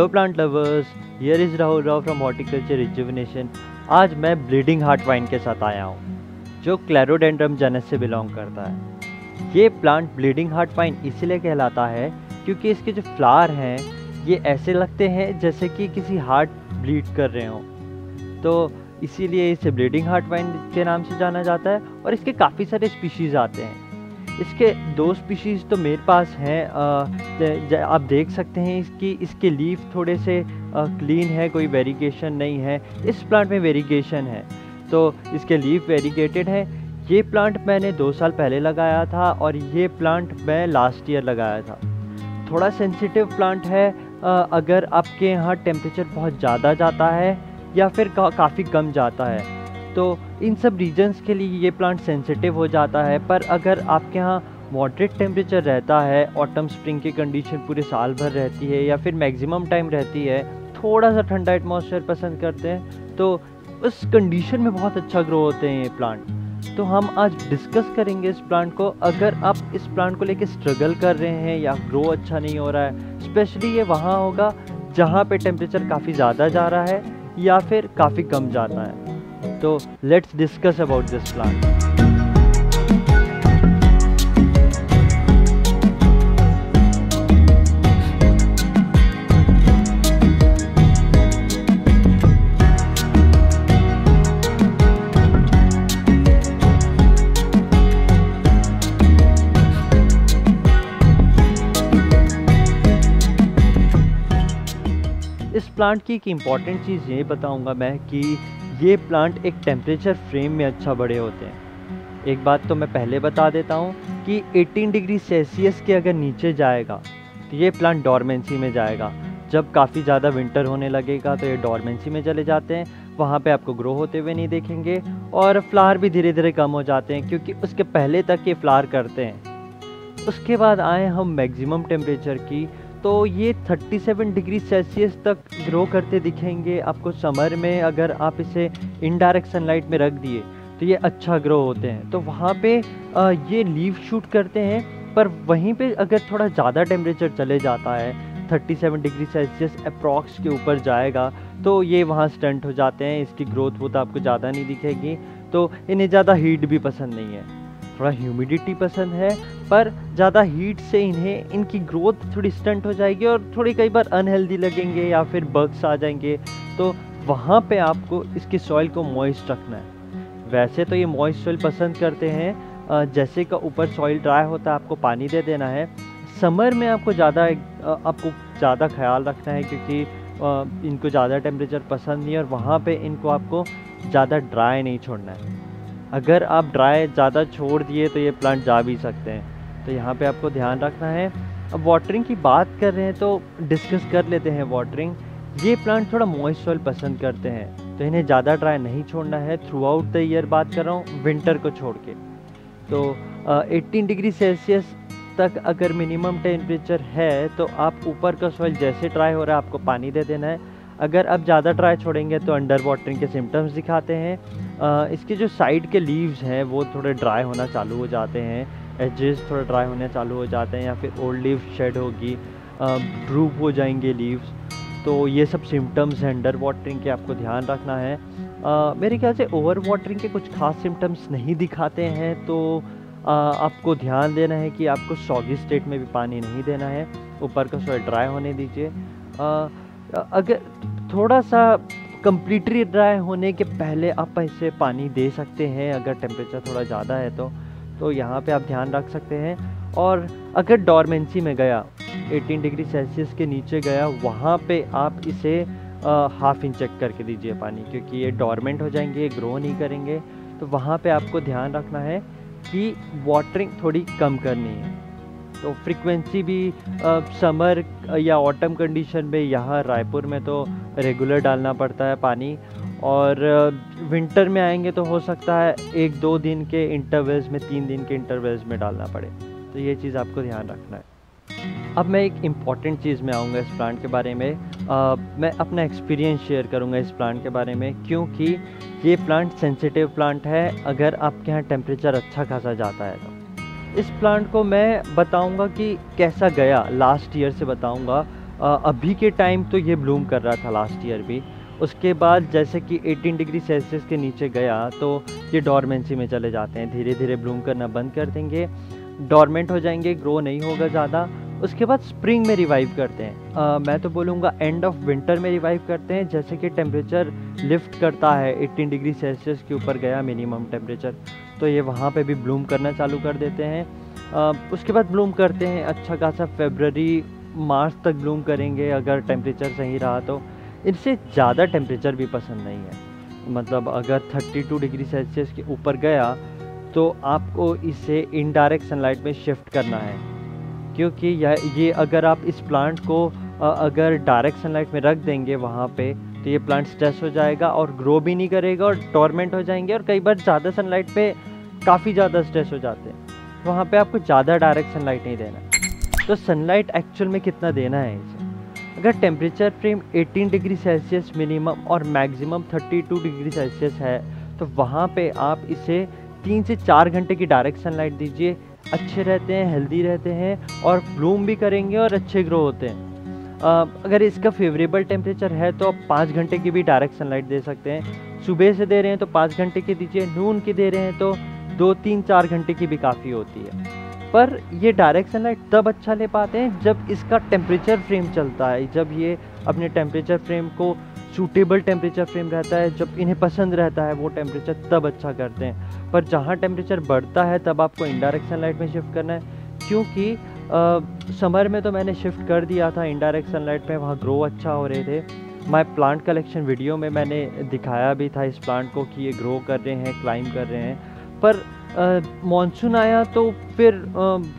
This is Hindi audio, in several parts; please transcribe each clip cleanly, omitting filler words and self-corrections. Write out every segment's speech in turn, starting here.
Hello plant lovers, here is Rahul Rao from horticulture rejuvenation. आज मैं ब्लीडिंग हार्ट वाइन के साथ आया हूँ जो क्लेरोडेंड्रम जेनस से बिलोंग करता है। ये प्लांट ब्लीडिंग हार्ट वाइन इसीलिए कहलाता है क्योंकि इसके जो फ्लावर हैं ये ऐसे लगते हैं जैसे कि किसी हार्ट ब्लीड कर रहे हों, तो इसीलिए इसे ब्लीडिंग हार्ट वाइन के नाम से जाना जाता है। और इसके काफ़ी सारे स्पीशीज़ आते हैं। इसके 2 स्पीशीज़ तो मेरे पास हैं। आप देख सकते हैं इसके लीफ थोड़े से क्लीन है, कोई वेरिगेशन नहीं है। इस प्लांट में वेरिगेशन है, तो इसके लीफ वेरिगेटेड है। ये प्लांट मैंने 2 साल पहले लगाया था और ये प्लांट मैं लास्ट ईयर लगाया था। थोड़ा सेंसिटिव प्लांट है। अगर आपके यहाँ टेम्परेचर बहुत ज़्यादा जाता है या फिर काफ़ी कम जाता है तो इन सब रीजन्स के लिए ये प्लांट सेंसिटिव हो जाता है। पर अगर आपके यहाँ मॉडरेट टेम्परेचर रहता है, ऑटम स्प्रिंग की कंडीशन पूरे साल भर रहती है या फिर मैक्सिमम टाइम रहती है, थोड़ा सा ठंडा एटमॉस्फेयर पसंद करते हैं, तो उस कंडीशन में बहुत अच्छा ग्रो होते हैं ये प्लांट। तो हम आज डिस्कस करेंगे इस प्लांट को। अगर आप इस प्लांट को लेके स्ट्रगल कर रहे हैं या ग्रो अच्छा नहीं हो रहा है, स्पेशली ये वहाँ होगा जहाँ पे टेम्परेचर काफ़ी ज़्यादा जा रहा है या फिर काफ़ी कम जाता है। तो let's discuss about this plant. इस प्लांट की एक इम्पॉर्टेंट चीज़ ये बताऊंगा मैं कि ये प्लांट एक टेम्परेचर फ्रेम में अच्छा बड़े होते हैं। एक बात तो मैं पहले बता देता हूँ कि 18 डिग्री सेल्सियस के अगर नीचे जाएगा तो ये प्लांट डॉर्मेंसी में जाएगा। जब काफ़ी ज़्यादा विंटर होने लगेगा तो ये डॉर्मेंसी में चले जाते हैं, वहाँ पे आपको ग्रो होते हुए नहीं देखेंगे और फ्लावर भी धीरे धीरे कम हो जाते हैं क्योंकि उसके पहले तक ये फ्लावर करते हैं। उसके बाद आए हम मैक्सिमम टेम्परेचर की, तो ये 37 डिग्री सेल्सियस तक ग्रो करते दिखेंगे आपको समर में। अगर आप इसे इनडायरेक्ट सनलाइट में रख दिए तो ये अच्छा ग्रो होते हैं, तो वहाँ पे ये लीफ शूट करते हैं। पर वहीं पे अगर थोड़ा ज़्यादा टेम्परेचर चले जाता है, 37 डिग्री सेल्सियस अप्रॉक्स के ऊपर जाएगा, तो ये वहाँ स्टंट हो जाते हैं। इसकी ग्रोथ वो तो आपको ज़्यादा नहीं दिखेगी। तो इन्हें ज़्यादा हीट भी पसंद नहीं है, थोड़ा ह्यूमिडिटी पसंद है, पर ज़्यादा हीट से इनकी ग्रोथ थोड़ी स्टंट हो जाएगी और थोड़ी कई बार अनहेल्दी लगेंगे या फिर बग्स आ जाएंगे। तो वहाँ पे आपको इसकी सॉइल को मॉइस्ट रखना है। वैसे तो ये मॉइस्ट सॉइल पसंद करते हैं, जैसे का ऊपर सॉइल ड्राई होता है आपको पानी दे देना है। समर में आपको ज़्यादा ख्याल रखना है क्योंकि इनको ज़्यादा टेम्परेचर पसंद नहीं है और वहाँ पे इनको आपको ज़्यादा ड्राई नहीं छोड़ना है। अगर आप ड्राई ज़्यादा छोड़ दिए तो ये प्लांट जा भी सकते हैं, तो यहाँ पे आपको ध्यान रखना है। अब वाटरिंग की बात कर रहे हैं तो डिस्कस कर लेते हैं वाटरिंग। ये प्लांट थोड़ा मॉइस्ट सॉइल पसंद करते हैं, तो इन्हें ज़्यादा ड्राई नहीं छोड़ना है थ्रू आउट द ईयर। बात कर रहा हूँ विंटर को छोड़ के। तो 18 डिग्री सेल्सियस तक अगर मिनिमम टेम्परेचर है तो आप ऊपर का सॉइल जैसे ड्राई हो रहा है आपको पानी दे देना है। अगर आप ज़्यादा ड्राई छोड़ेंगे तो अंडर वाटरिंग के सिम्टम्स दिखाते हैं। इसके जो साइड के लीव्स हैं वो थोड़े ड्राई होना चालू हो जाते हैं, एजेस थोड़ा ड्राई होने चालू हो जाते हैं या फिर ओल्ड लीव शेड होगी, ड्रूप हो जाएंगे लीव्स। तो ये सब सिम्टम्स हैं अंडर वाटरिंग के, आपको ध्यान रखना है। मेरे ख्याल से ओवर वाटरिंग के कुछ खास सिम्टम्स नहीं दिखाते हैं, तो आपको ध्यान देना है कि आपको सॉगी स्टेट में भी पानी नहीं देना है, ऊपर का सॉइल ड्राई होने दीजिए। अगर थोड़ा सा कम्प्लीटली ड्राई होने के पहले आप इसे पानी दे सकते हैं अगर टेम्परेचर थोड़ा ज़्यादा है तो यहाँ पे आप ध्यान रख सकते हैं। और अगर डॉर्मेंसी में गया, 18 डिग्री सेल्सियस के नीचे गया, वहाँ पे आप इसे हाफ इंच चेक करके दीजिए पानी, क्योंकि ये डॉर्मेंट हो जाएंगे, ग्रो नहीं करेंगे। तो वहाँ पे आपको ध्यान रखना है कि वाटरिंग थोड़ी कम करनी है। तो फ्रीक्वेंसी भी समर या ऑटम कंडीशन में यहाँ रायपुर में तो रेगुलर डालना पड़ता है पानी, और विंटर में आएंगे तो हो सकता है 1-2 दिन के इंटरवल्स में, 3 दिन के इंटरवल्स में डालना पड़े। तो ये चीज़ आपको ध्यान रखना है। अब मैं एक इम्पॉर्टेंट चीज़ में आऊँगा इस प्लांट के बारे में। मैं अपना एक्सपीरियंस शेयर करूँगा इस प्लांट के बारे में, क्योंकि ये प्लांट सेंसिटिव प्लांट है अगर आपके यहाँ टेम्परेचर अच्छा खासा जाता है तो। इस प्लांट को मैं बताऊंगा कि कैसा गया, लास्ट ईयर से बताऊंगा। अभी के टाइम तो ये ब्लूम कर रहा था लास्ट ईयर भी। उसके बाद जैसे कि 18 डिग्री सेल्सियस के नीचे गया तो ये डॉर्मेंसी में चले जाते हैं, धीरे धीरे ब्लूम करना बंद कर देंगे, डॉर्मेंट हो जाएंगे, ग्रो नहीं होगा ज़्यादा। उसके बाद स्प्रिंग में रिवाइव करते हैं। मैं तो बोलूँगा एंड ऑफ विंटर में रिवाइव करते हैं, जैसे कि टेम्परेचर लिफ्ट करता है 18 डिग्री सेल्सियस के ऊपर गया मिनिमम टेम्परेचर, तो ये वहाँ पे भी ब्लूम करना चालू कर देते हैं। उसके बाद ब्लूम करते हैं अच्छा खासा फरवरी मार्च तक ब्लूम करेंगे अगर टेम्परेचर सही रहा तो। इनसे ज़्यादा टेम्परेचर भी पसंद नहीं है, मतलब अगर 32 डिग्री सेल्सियस के ऊपर गया तो आपको इसे इनडायरेक्ट सनलाइट में शिफ्ट करना है, क्योंकि ये अगर आप इस प्लांट को अगर डायरेक्ट सनलाइट में रख देंगे वहाँ पे तो ये प्लांट स्ट्रेस हो जाएगा और ग्रो भी नहीं करेगा और टॉर्मेंट हो जाएंगे। और कई बार ज़्यादा सनलाइट पे काफ़ी ज़्यादा स्ट्रेस हो जाते हैं, वहाँ पे आपको ज़्यादा डायरेक्ट सनलाइट नहीं देना। तो सनलाइट एक्चुअल में कितना देना है इसे, अगर temperature frame 18 degree Celsius minimum और मैक्सिमम 32 डिग्री सेल्सियस है तो वहाँ पे आप इसे 3 से 4 घंटे की डायरेक्ट सनलाइट दीजिए। अच्छे रहते हैं, हेल्दी रहते हैं और ब्लूम भी करेंगे और अच्छे ग्रो होते हैं। अगर इसका फेवरेबल टेम्परेचर है तो आप 5 घंटे की भी डायरेक्ट सनलाइट दे सकते हैं। सुबह से दे रहे हैं तो 5 घंटे की दीजिए, नून की दे रहे हैं तो 2-3-4 घंटे की भी काफ़ी होती है। पर ये डायरेक्ट सनलाइट तब अच्छा ले पाते हैं जब इसका टेम्परेचर फ्रेम चलता है, जब ये अपने टेम्परेचर फ्रेम को सूटेबल टेम्परेचर फ्रेम रहता है, जब इन्हें पसंद रहता है वो टेम्परेचर, तब अच्छा करते हैं। पर जहाँ टेम्परेचर बढ़ता है तब आपको इनडायरेक्ट सनलाइट में शिफ्ट करना है, क्योंकि समर में तो मैंने शिफ्ट कर दिया था इनडायरेक्ट सनलाइट में, वहाँ ग्रो अच्छा हो रहे थे। माय प्लांट कलेक्शन वीडियो में मैंने दिखाया भी था इस प्लांट को कि ये ग्रो कर रहे हैं, क्लाइम कर रहे हैं। पर मॉनसून आया तो फिर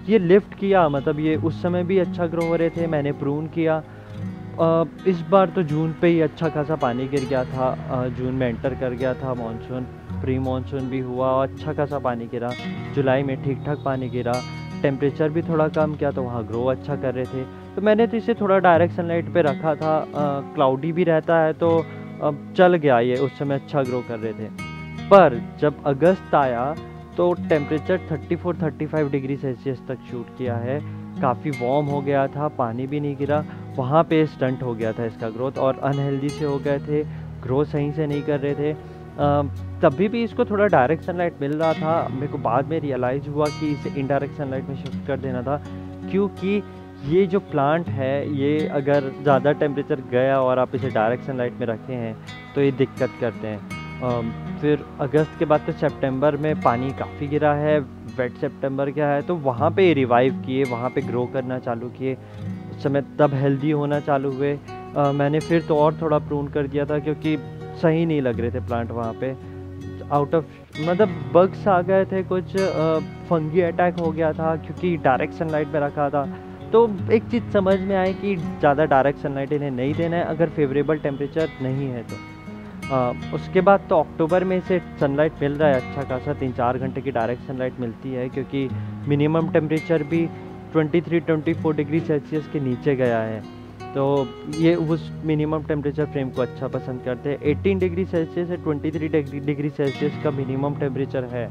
ये लिफ्ट किया, मतलब ये उस समय भी अच्छा ग्रो हो रहे थे, मैंने प्रून किया। इस बार तो जून पे ही अच्छा खासा पानी गिर गया था, जून में एंटर कर गया था मॉनसून, प्री मॉनसून भी हुआ और अच्छा खासा पानी गिरा। जुलाई में ठीक ठाक पानी गिरा, टेम्परेचर भी थोड़ा कम किया तो वहाँ ग्रो अच्छा कर रहे थे। तो मैंने तो इसे थोड़ा डायरेक्ट सनलाइट पे रखा था, क्लाउडी भी रहता है तो चल गया, ये उस समय अच्छा ग्रो कर रहे थे। पर जब अगस्त आया तो टेम्परेचर 34-35 डिग्री सेल्सियस तक शूट किया है, काफ़ी वार्म हो गया था, पानी भी नहीं गिरा, वहाँ पे स्टंट हो गया था इसका ग्रोथ और अनहेल्दी से हो गए थे, ग्रो सही से नहीं कर रहे थे। तभी भी इसको थोड़ा डायरेक्ट सनलाइट मिल रहा था, मेरे को बाद में रियलाइज़ हुआ कि इसे इनडायरेक्ट सनलाइट में शिफ्ट कर देना था, क्योंकि ये जो प्लांट है ये अगर ज़्यादा टेम्परेचर गया और आप इसे डायरेक्ट सनलाइट में रखे हैं तो ये दिक्कत करते हैं। फिर अगस्त के बाद तो सितंबर में पानी काफ़ी गिरा है, वेट सितंबर क्या है, तो वहाँ पे रिवाइव किए, वहाँ पे ग्रो करना चालू किए, उस समय तब हेल्दी होना चालू हुए। मैंने फिर तो और थोड़ा प्रून कर दिया था क्योंकि सही नहीं लग रहे थे प्लांट वहाँ पे, आउट ऑफ मतलब बग्स आ गए थे, कुछ फंगी अटैक हो गया था क्योंकि डायरेक्ट सनलाइट में रखा था। तो एक चीज़ समझ में आई कि ज़्यादा डायरेक्ट सनलाइट इन्हें नहीं देना है अगर फेवरेबल टेम्परेचर नहीं है तो। उसके बाद तो अक्टूबर में इसे सनलाइट मिल रहा है अच्छा खासा, 3-4 घंटे की डायरेक्ट सनलाइट मिलती है, क्योंकि मिनिमम टेम्परेचर भी 23-24 डिग्री सेल्सियस के नीचे गया है, तो ये उस मिनिमम टेम्परेचर फ्रेम को अच्छा पसंद करते हैं। 18 डिग्री सेल्सियस से 23 डिग्री सेल्सियस का मिनिमम टेम्परेचर है,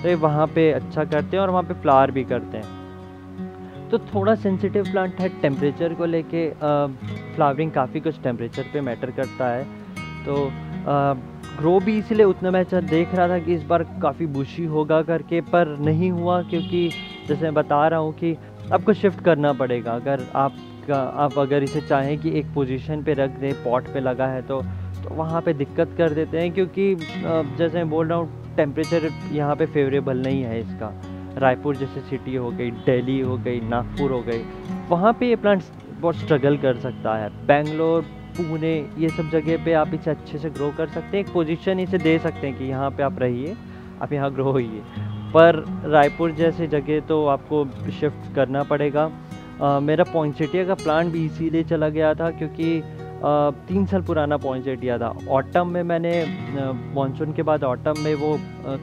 तो ये वहाँ पे अच्छा करते हैं और वहाँ पे फ्लावर भी करते हैं। तो थोड़ा सेंसिटिव प्लांट है टेम्परेचर को लेके, फ्लावरिंग काफ़ी कुछ टेम्परेचर पे मैटर करता है, तो ग्रो भी इसलिए उतना मैं देख रहा था कि इस बार काफ़ी बुशी होगा करके, पर नहीं हुआ, क्योंकि जैसे मैं बता रहा हूँ कि आपको शिफ्ट करना पड़ेगा। अगर आप अगर इसे चाहें कि एक पोजीशन पे रख दें, पॉट पे लगा है तो वहाँ पे दिक्कत कर देते हैं, क्योंकि जैसे मैं बोल रहा हूँ टेम्परेचर यहाँ पे फेवरेबल नहीं है इसका। रायपुर जैसे सिटी हो गई, दिल्ली हो गई, नागपुर हो गई, वहाँ पे ये प्लांट बहुत स्ट्रगल कर सकता है। बेंगलोर, पुणे, ये सब जगह पे आप इसे अच्छे से ग्रो कर सकते हैं, एक पोजीशन इसे दे सकते हैं कि यहाँ पे आप रहिए, आप यहाँ ग्रो होइए। पर रायपुर जैसे जगह तो आपको शिफ्ट करना पड़ेगा। मेरा पॉइंसेटिया का प्लांट भी इसीलिए चला गया था क्योंकि 3 साल पुराना पॉइंसेटिया था। ऑटम में मैंने मानसून के बाद ऑटम में वो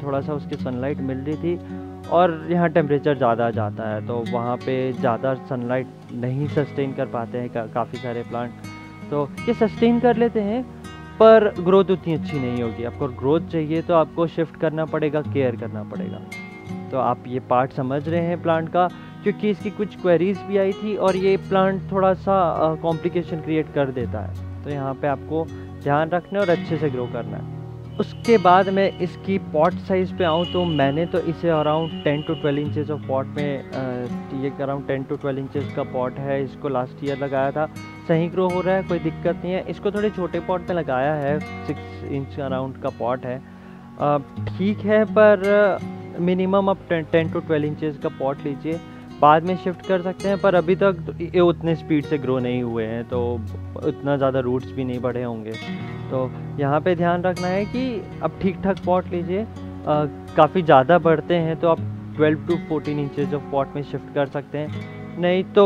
थोड़ा सा उसकी सनलाइट मिल रही थी, और यहाँ टेम्परेचर ज़्यादा जाता है तो वहाँ पे ज़्यादा सनलाइट नहीं सस्टेन कर पाते हैं काफ़ी सारे प्लांट। तो ये सस्टेन कर लेते हैं पर ग्रोथ उतनी अच्छी नहीं होगी। आपको ग्रोथ चाहिए तो आपको शिफ्ट करना पड़ेगा, केयर करना पड़ेगा। तो आप ये पार्ट समझ रहे हैं प्लांट का, क्योंकि इसकी कुछ क्वेरीज भी आई थी और ये प्लांट थोड़ा सा कॉम्प्लिकेशन क्रिएट कर देता है। तो यहाँ पे आपको ध्यान रखना है और अच्छे से ग्रो करना है। उसके बाद मैं इसकी पॉट साइज़ पे आऊँ तो मैंने तो इसे around 10 to 12 inches of pot में ये अराउंड 10 to 12 इंचेस का पॉट है। इसको लास्ट ईयर लगाया था, सही ग्रो हो रहा है, कोई दिक्कत नहीं है। इसको थोड़े छोटे पॉट में लगाया है, 6 इंच अराउंड का पॉट है, ठीक है, पर मिनिमम आप 10 to 12 इंचेस का पॉट लीजिए, बाद में शिफ्ट कर सकते हैं। पर अभी तक ये उतने स्पीड से ग्रो नहीं हुए हैं, तो उतना ज़्यादा रूट्स भी नहीं बढ़े होंगे। तो यहाँ पे ध्यान रखना है कि अब ठीक ठाक पॉट लीजिए। काफ़ी ज़्यादा बढ़ते हैं तो आप 12 to 14 इंचेस ऑफ पॉट में शिफ्ट कर सकते हैं, नहीं तो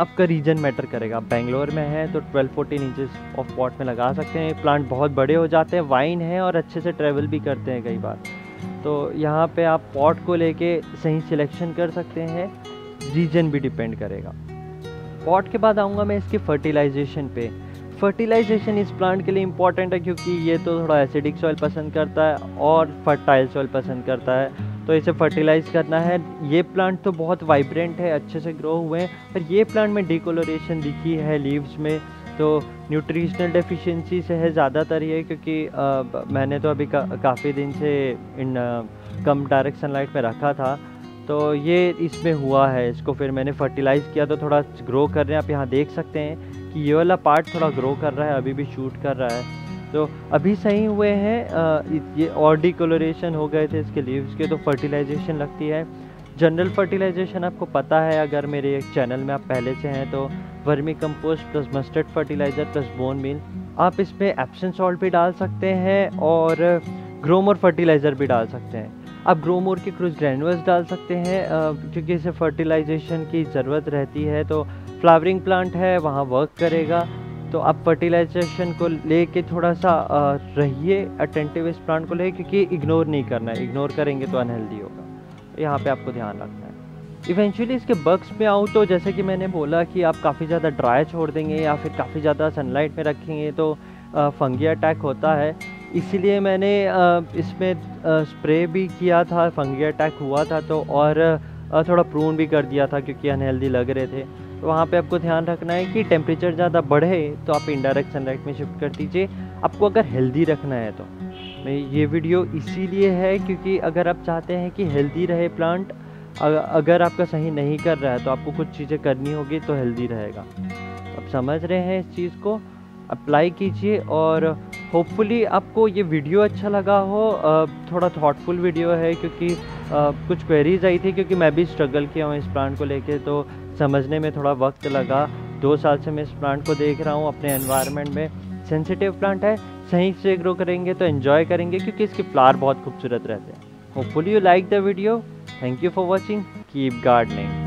आपका रीजन मैटर करेगा। आप बेंगलोर में हैं तो 12-14 इंचेस ऑफ पॉट में लगा सकते हैं। प्लांट बहुत बड़े हो जाते हैं, वाइन है और अच्छे से ट्रैवल भी करते हैं कई बार। तो यहाँ पे आप पॉट को लेके सही सिलेक्शन कर सकते हैं, रीजन भी डिपेंड करेगा। पॉट के बाद आऊँगा मैं इसकी फर्टिलाइजेशन पे। फर्टिलाइजेशन इस प्लांट के लिए इम्पॉर्टेंट है क्योंकि ये तो थोड़ा एसिडिक सॉइल पसंद करता है और फर्टाइल सॉइल पसंद करता है, तो इसे फर्टिलाइज करना है। ये प्लांट तो बहुत वाइब्रेंट है, अच्छे से ग्रो हुए हैं, पर ये प्लांट में डिकोलोरेशन दिखी है लीव्स में, तो न्यूट्रिशनल डेफिशिएंसी से है ज़्यादातर ये, क्योंकि मैंने तो अभी काफ़ी दिन से इन कम डायरेक्ट सनलाइट में रखा था, तो ये इसमें हुआ है। इसको फिर मैंने फर्टिलाइज़ किया तो थोड़ा ग्रो कर रहे हैं। आप यहाँ देख सकते हैं कि ये वाला पार्ट थोड़ा ग्रो कर रहा है, अभी भी शूट कर रहा है, तो अभी सही हुए हैं। ये और डिकोलोरेशन हो गए थे इसके लीव्स के, तो फर्टिलाइजेशन लगती है। जनरल फर्टिलाइजेशन आपको पता है, अगर मेरे एक चैनल में आप पहले से हैं तो vermicompost plus mustard fertiliser plus bone meal. आप इसमें एप्सम सॉल्ट भी डाल सकते हैं और ग्रोमोर फर्टिलाइज़र भी डाल सकते हैं। आप ग्रोमोर के कुछ ग्रैन्युल्स डाल सकते हैं क्योंकि इसे फर्टिलाइजेशन की ज़रूरत रहती है, तो फ्लावरिंग प्लांट है वहाँ वर्क करेगा। तो आप फर्टिलाइजेशन को लेके थोड़ा सा रहिए अटेंटिव इस प्लांट को लेके, क्योंकि इग्नोर नहीं करना है, इग्नोर करेंगे तो अनहेल्दी होगा। यहाँ पे आपको ध्यान रखना है। इवेंचुअली इसके बग्स में आऊँ तो जैसे कि मैंने बोला कि आप काफ़ी ज़्यादा ड्राई छोड़ देंगे या फिर काफ़ी ज़्यादा सनलाइट में रखेंगे तो फंगी अटैक होता है। इसीलिए मैंने इसमें स्प्रे भी किया था, फंगी अटैक हुआ था तो, और थोड़ा प्रून भी कर दिया था क्योंकि अनहेल्दी लग रहे थे। तो वहाँ पे आपको ध्यान रखना है कि टेम्परेचर ज़्यादा बढ़े तो आप इनडायरेक्ट सनलाइट में शिफ्ट कर दीजिए, आपको अगर हेल्दी रखना है तो। मैं ये वीडियो इसीलिए है क्योंकि अगर आप चाहते हैं कि हेल्दी रहे प्लांट, अगर आपका सही नहीं कर रहा है तो आपको कुछ चीज़ें करनी होगी तो हेल्दी रहेगा। आप समझ रहे हैं इस चीज़ को, अप्लाई कीजिए और होपफुली आपको ये वीडियो अच्छा लगा हो। थोड़ा थॉटफुल वीडियो है क्योंकि कुछ क्वेरीज आई थी, क्योंकि मैं भी स्ट्रगल किया हूँ इस प्लांट को लेके, तो समझने में थोड़ा वक्त लगा। 2 साल से मैं इस प्लांट को देख रहा हूँ अपने एनवायरनमेंट में। सेंसिटिव प्लांट है, सही से ग्रो करेंगे तो एंजॉय करेंगे क्योंकि इसके फ्लावर बहुत खूबसूरत रहते हैं। Hopefully you like the video. Thank you for watching, keep gardening.